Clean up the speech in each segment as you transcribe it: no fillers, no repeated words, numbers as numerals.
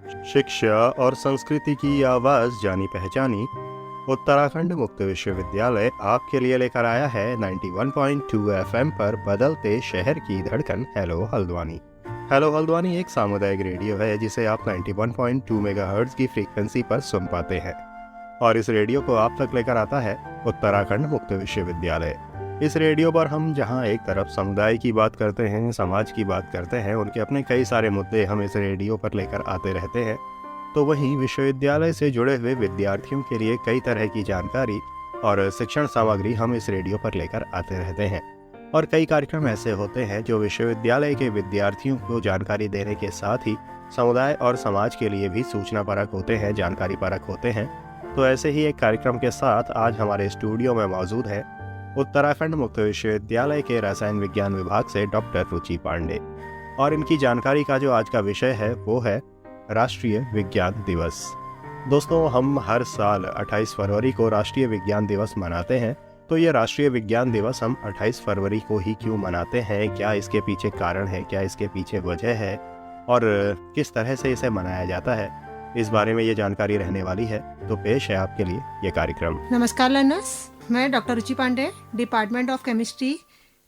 शिक्षा और संस्कृति की आवाज जानी पहचानी उत्तराखंड मुक्त विश्वविद्यालय आपके लिए लेकर आया है 91.2 एफएम पर बदलते शहर की धड़कन हेलो हल्द्वानी। हेलो हल्द्वानी एक सामुदायिक रेडियो है जिसे आप 91.2 मेगाहर्ट्ज की फ्रीक्वेंसी पर सुन पाते हैं और इस रेडियो को आप तक लेकर आता है उत्तराखंड मुक्त विश्वविद्यालय। इस रेडियो पर हम जहां एक तरफ समुदाय की बात करते हैं, समाज की बात करते हैं, उनके अपने कई सारे मुद्दे हम इस रेडियो पर लेकर आते रहते हैं, तो वहीं विश्वविद्यालय से जुड़े हुए विद्यार्थियों के लिए कई तरह की जानकारी और शिक्षण सामग्री हम इस रेडियो पर लेकर आते रहते हैं। और कई कार्यक्रम ऐसे होते हैं जो विश्वविद्यालय के विद्यार्थियों को जानकारी देने के साथ ही समुदाय और समाज के लिए भी सूचना परक होते हैं, जानकारी परक होते हैं। तो ऐसे ही एक कार्यक्रम के साथ आज हमारे स्टूडियो में मौजूद है उत्तराखंड मुक्त विश्वविद्यालय के रसायन विज्ञान विभाग से डॉक्टर रुचि पांडे, और इनकी जानकारी का जो आज का विषय है वो है राष्ट्रीय विज्ञान दिवस। दोस्तों, हम हर साल 28 फरवरी को राष्ट्रीय विज्ञान दिवस मनाते हैं। तो ये राष्ट्रीय विज्ञान दिवस हम 28 फरवरी को ही क्यों मनाते हैं, क्या इसके पीछे कारण है, क्या इसके पीछे वजह है और किस तरह से इसे मनाया जाता है, इस बारे में ये जानकारी रहने वाली है। तो पेश है आपके लिए ये कार्यक्रम। नमस्कार लर्नर्स, मैं doctor Ruchi Pande, department of chemistry,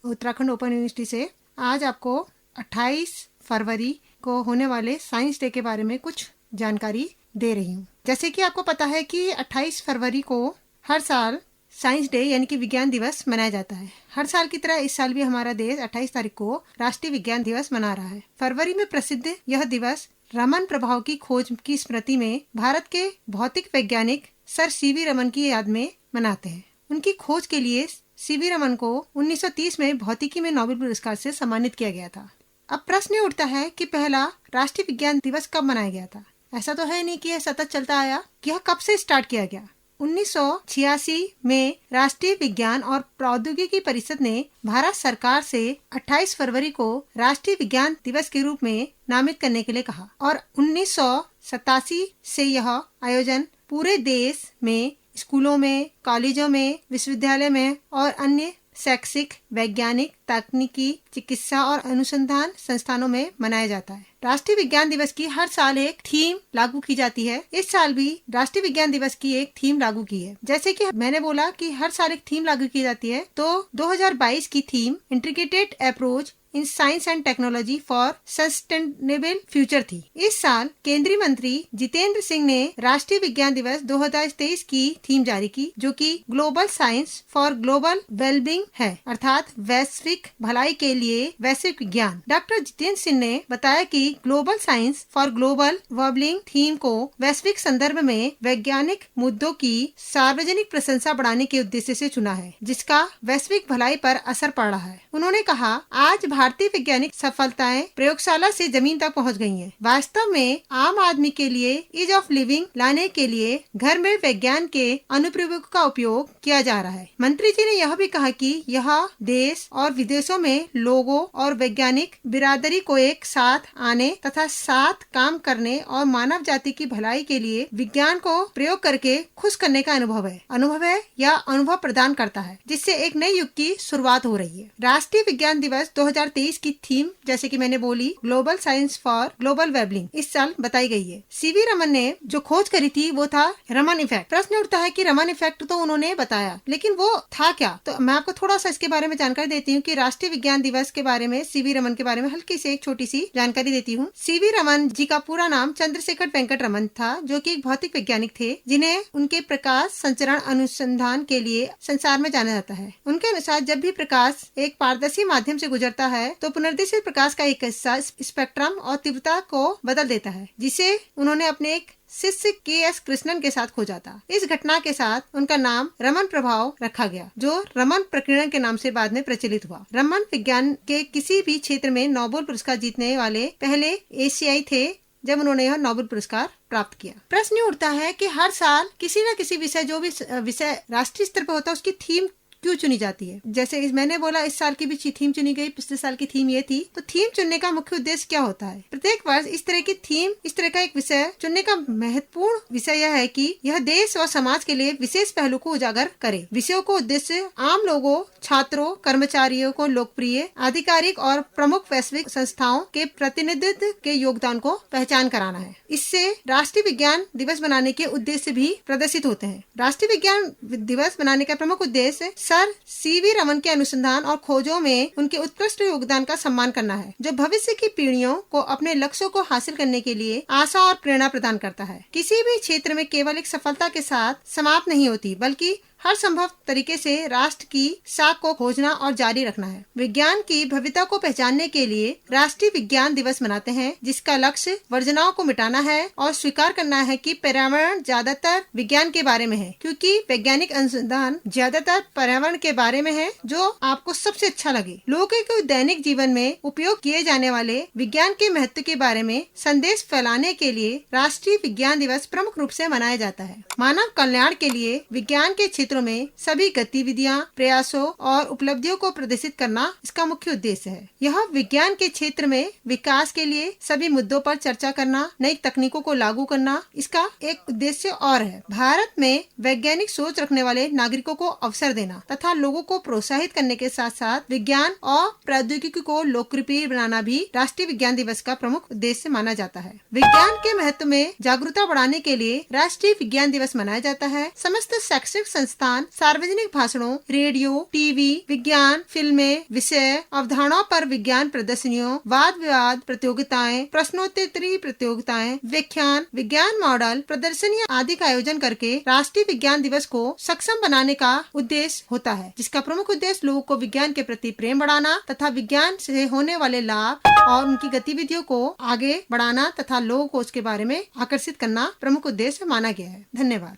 Uttarakhand open university से आज आपको 28 फरवरी को होने वाले साइंस डे के बारे में कुछ जानकारी दे रही हूँ। जैसे कि आपको पता है कि 28 फरवरी को हर साल साइंस डे यानी कि विज्ञान दिवस मनाया जाता है। हर साल की तरह इस साल भी हमारा देश 28 तारीख को राष्ट्रीय विज्ञान दिवस मना रहा है। फरवरी में प्रसिद्ध यह दिवस रमन प्रभाव की खोज की स्मृति में भारत के भौतिक वैज्ञानिक सर सीवी रमन की याद में मनाते हैं। उनकी खोज के लिए सीवी रमन को 1930 में भौतिकी में नोबेल पुरस्कार से सम्मानित किया गया था। अब प्रश्न उठता है कि पहला राष्ट्रीय विज्ञान दिवस कब मनाया गया था। ऐसा तो है नहीं कि यह सतत चलता आया। यह कब से स्टार्ट किया गया? 1986 में राष्ट्रीय विज्ञान और प्रौद्योगिकी परिषद ने भारत सरकार से 28 फरवरी को राष्ट्रीय विज्ञान दिवस के रूप में नामित करने के लिए कहा और 1987 से यह आयोजन पूरे देश में स्कूलों में, कॉलेजों में, विश्वविद्यालय में और अन्य शैक्षिक, वैज्ञानिक, तकनीकी, चिकित्सा और अनुसंधान संस्थानों में मनाया जाता है। राष्ट्रीय विज्ञान दिवस की हर साल एक थीम लागू की जाती है। इस साल भी राष्ट्रीय विज्ञान दिवस की एक थीम लागू की है। जैसे कि मैंने बोला कि हर साल एक थीम लागू की जाती है, तो 2022 की theme integrated approach in science and technology for sustainable future थी। इस साल केंद्रीय मंत्री जितेंद्र सिंह ने राष्ट्रीय विज्ञान दिवस 2023 की थीम जारी की, जो कि global science for global wellbeing है, अर्थात वैश्विक भलाई के लिए वैश्विक विज्ञान। डॉक्टर जितेंद्र सिंह ने बताया कि global science for global wellbeing theme को वैश्विक संदर्भ में वैज्ञानिक मुद्दों की सार्वजनिक प्रशंसा बढ़ाने के उद्देश्य से चुना है, जिसका वैश्विक भलाई पर असर पड़ रहा है। उन्होंने कहा, आज भारतीय वैज्ञानिक सफलताएं प्रयोगशाला से जमीन तक पहुंच गई हैं। वास्तव में आम आदमी के लिए ईज ऑफ लिविंग लाने के लिए घर में विज्ञान के अनुप्रयोग का उपयोग किया जा रहा है। मंत्री जी ने यह भी कहा कि यह देश और विदेशों में लोगों और वैज्ञानिक बिरादरी को एक साथ आने तथा साथ काम करने और मानव जाति की भलाई के लिए विज्ञान को प्रयोग करके खुश करने का अनुभव है या अनुभव प्रदान करता है, जिससे एक नए युग की शुरुआत हो रही है। राष्ट्रीय विज्ञान दिवस 2023 की थीम, जैसे कि मैंने बोली, global science for global wellbeing इस साल बताई गई है। सीवी रमन ने जो खोज करी थी वो था रमन इफेक्ट। प्रश्न उठता है कि रमन इफेक्ट तो उन्होंने बताया, लेकिन वो था क्या? तो मैं आपको थोड़ा सा इसके बारे में जानकारी देती हूँ कि राष्ट्रीय विज्ञान दिवस के बारे में, सीवी रमन के बारे में हल्की से एक छोटी सी जानकारी देती हूँ। सीवी रमन जी का पूरा नाम चंद्रशेखर वेंकट रमन था, जो कि एक भौतिक वैज्ञानिक थे, जिन्हें उनके प्रकाश संचरण अनुसंधान के लिए संसार में जाना जाता है। उनके अनुसार जब भी प्रकाश एक पारदर्शी माध्यम से गुजरता है तो पुनर्दिशित प्रकाश का एक हिस्सा स्पेक्ट्रम और तीव्रता को बदल देता है, जिसे उन्होंने अपने एक शिष्य के.एस. कृष्णन के साथ खोजा था। इस घटना के साथ उनका नाम रमन प्रभाव रखा गया, जो रमन प्रकीर्णन के नाम से बाद में प्रचलित हुआ। रमन विज्ञान के किसी भी क्षेत्र में नोबेल पुरस्कार जीतने वाले पहले एशियाई थे जब उन्होंने यह नोबेल पुरस्कार प्राप्त किया। प्रश्न उठता है कि हर साल किसी न किसी विषय, जो भी विषय राष्ट्रीय स्तर पर होता है, उसकी थीम क्यों चुनी जाती है। जैसे मैंने बोला इस साल की भी थीम चुनी गई, पिछले साल की थीम ये थी। तो थीम चुनने का मुख्य उद्देश्य क्या होता है? प्रत्येक वर्ष इस तरह की थीम, इस तरह का एक विषय चुनने का महत्वपूर्ण विषय यह है कि यह देश और समाज के लिए विशेष पहलू को उजागर करे। विषयों को उद्देश्य आम लोगों, छात्रों, कर्मचारियों को लोकप्रिय, आधिकारिक और प्रमुख वैश्विक संस्थाओं के प्रतिनिधित्व के योगदान को पहचान कराना है। इससे राष्ट्रीय विज्ञान दिवस बनाने के उद्देश्य भी प्रदर्शित होते हैं। राष्ट्रीय विज्ञान दिवस बनाने का प्रमुख उद्देश्य सर सीवी रमन के अनुसंधान और खोजों में उनके उत्कृष्ट योगदान का सम्मान करना है, जो भविष्य की पीढ़ियों को अपने लक्ष्यों को हासिल करने के लिए आशा और प्रेरणा प्रदान करता है। किसी भी क्षेत्र में केवल एक सफलता के साथ समाप्त नहीं होती, बल्कि हर संभव तरीके से राष्ट्र की साख को खोजना और जारी रखना है। विज्ञान की भव्यता को पहचानने के लिए राष्ट्रीय विज्ञान दिवस मनाते हैं, जिसका लक्ष्य वर्जनाओं को मिटाना है और स्वीकार करना है कि पर्यावरण ज्यादातर विज्ञान के बारे में है, क्योंकि वैज्ञानिक अनुसंधान ज्यादातर पर्यावरण के बारे में है, जो आपको सबसे अच्छा लगे। लोगों के दैनिक जीवन में उपयोग किए जाने वाले विज्ञान के महत्व के बारे में संदेश फैलाने के लिए राष्ट्रीय विज्ञान दिवस प्रमुख रूप से मनाया जाता है। मानव कल्याण के लिए विज्ञान के क्षेत्रों में सभी गतिविधियां, प्रयासों और उपलब्धियों को प्रदर्शित करना इसका मुख्य उद्देश्य है। यह विज्ञान के क्षेत्र में विकास के लिए सभी मुद्दों पर चर्चा करना, नई तकनीकों को लागू करना इसका एक उद्देश्य और है। भारत में वैज्ञानिक सोच रखने वाले नागरिकों को अवसर देना तथा लोगों को प्रोत्साहित करने के साथ साथ विज्ञान और प्रौद्योगिकी को लोकप्रिय बनाना भी राष्ट्रीय विज्ञान दिवस का प्रमुख उद्देश्य माना जाता है। विज्ञान के महत्व में जागरूकता बढ़ाने के लिए राष्ट्रीय विज्ञान दिवस मनाया जाता है। समस्त शैक्षिक संस्थान सार्वजनिक भाषणों, रेडियो, टीवी, विज्ञान फिल्में, विषय अवधारणाओं पर विज्ञान प्रदर्शनियों, वाद विवाद प्रतियोगिताएं, प्रश्नोत्तरी प्रतियोगिताएं, व्याख्यान, विज्ञान मॉडल प्रदर्शनियां आदि का आयोजन करके राष्ट्रीय विज्ञान दिवस को सक्षम बनाने का उद्देश्य होता है, जिसका प्रमुख उद्देश्य लोगों को विज्ञान के प्रति प्रेम बढ़ाना तथा विज्ञान से होने वाले लाभ और उनकी गतिविधियों को आगे बढ़ाना तथा लोगों को उसके बारे में आकर्षित करना प्रमुख उद्देश्य माना गया है। धन्यवाद।